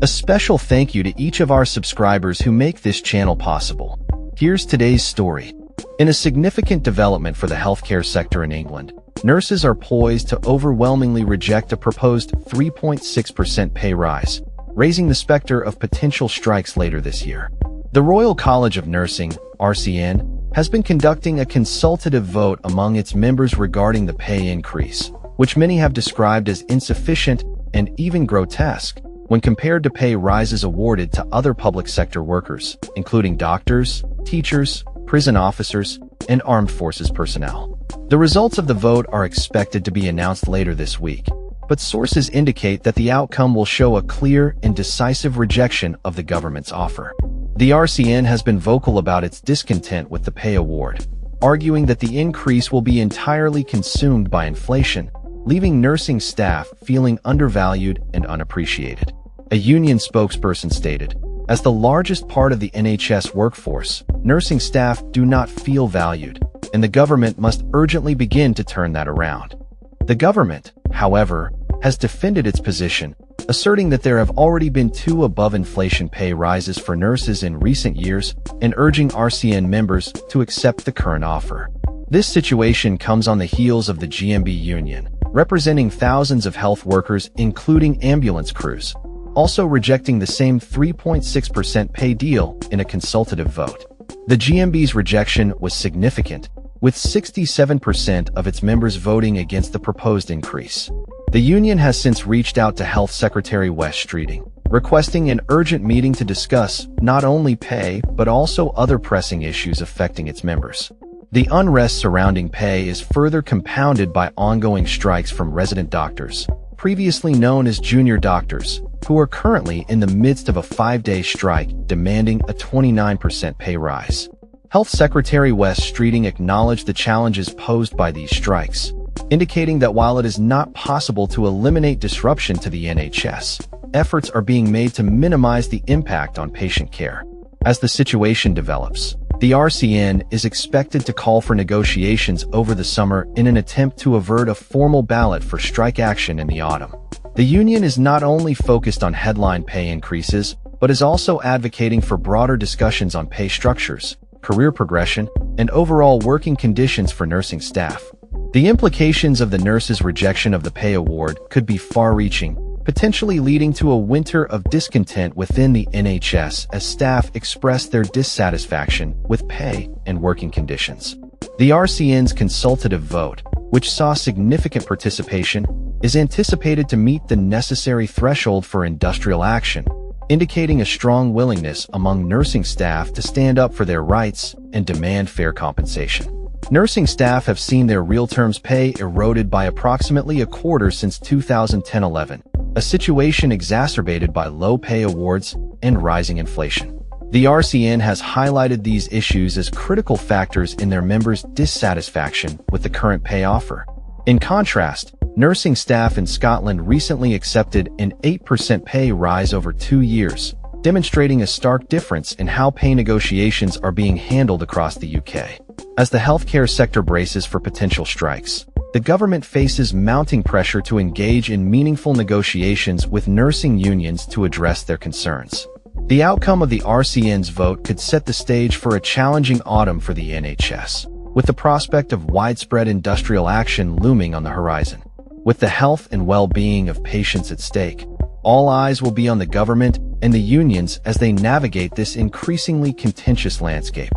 A special thank you to each of our subscribers who make this channel possible. Here's today's story. In a significant development for the healthcare sector in England, nurses are poised to overwhelmingly reject a proposed 3.6% pay rise, raising the specter of potential strikes later this year. The Royal College of Nursing, RCN, has been conducting a consultative vote among its members regarding the pay increase, which many have described as insufficient and even grotesque when compared to pay rises awarded to other public sector workers, including doctors, teachers, prison officers, and armed forces personnel. The results of the vote are expected to be announced later this week, but sources indicate that the outcome will show a clear and decisive rejection of the government's offer. The RCN has been vocal about its discontent with the pay award, arguing that the increase will be entirely consumed by inflation, leaving nursing staff feeling undervalued and unappreciated. A union spokesperson stated, "As the largest part of the NHS workforce, nursing staff do not feel valued, and the government must urgently begin to turn that around." The government, however, has defended its position, asserting that there have already been 2 above-inflation pay rises for nurses in recent years and urging RCN members to accept the current offer. This situation comes on the heels of the GMB union, representing thousands of health workers including ambulance crews, also rejecting the same 3.6% pay deal in a consultative vote. The GMB's rejection was significant, with 67% of its members voting against the proposed increase. The union has since reached out to Health Secretary Wes Streeting, requesting an urgent meeting to discuss not only pay but also other pressing issues affecting its members. The unrest surrounding pay is further compounded by ongoing strikes from resident doctors, previously known as junior doctors, who are currently in the midst of a 5-day strike demanding a 29% pay rise. Health Secretary Wes Streeting acknowledged the challenges posed by these strikes, indicating that while it is not possible to eliminate disruption to the NHS, efforts are being made to minimize the impact on patient care. As the situation develops, the RCN is expected to call for negotiations over the summer in an attempt to avert a formal ballot for strike action in the autumn. The union is not only focused on headline pay increases, but is also advocating for broader discussions on pay structures, career progression, and overall working conditions for nursing staff. The implications of the nurses' rejection of the pay award could be far-reaching, potentially leading to a winter of discontent within the NHS as staff express their dissatisfaction with pay and working conditions. The RCN's consultative vote, which saw significant participation, is anticipated to meet the necessary threshold for industrial action, indicating a strong willingness among nursing staff to stand up for their rights and demand fair compensation. Nursing staff have seen their real terms pay eroded by approximately a quarter since 2010-11, a situation exacerbated by low pay awards and rising inflation. The RCN has highlighted these issues as critical factors in their members' dissatisfaction with the current pay offer. In contrast, nursing staff in Scotland recently accepted an 8% pay rise over 2 years, demonstrating a stark difference in how pay negotiations are being handled across the UK. As the healthcare sector braces for potential strikes, the government faces mounting pressure to engage in meaningful negotiations with nursing unions to address their concerns. The outcome of the RCN's vote could set the stage for a challenging autumn for the NHS, with the prospect of widespread industrial action looming on the horizon. With the health and well-being of patients at stake, all eyes will be on the government and the unions as they navigate this increasingly contentious landscape.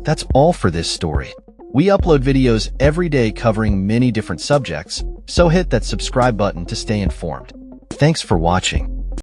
That's all for this story. We upload videos every day covering many different subjects, so hit that subscribe button to stay informed. Thanks for watching.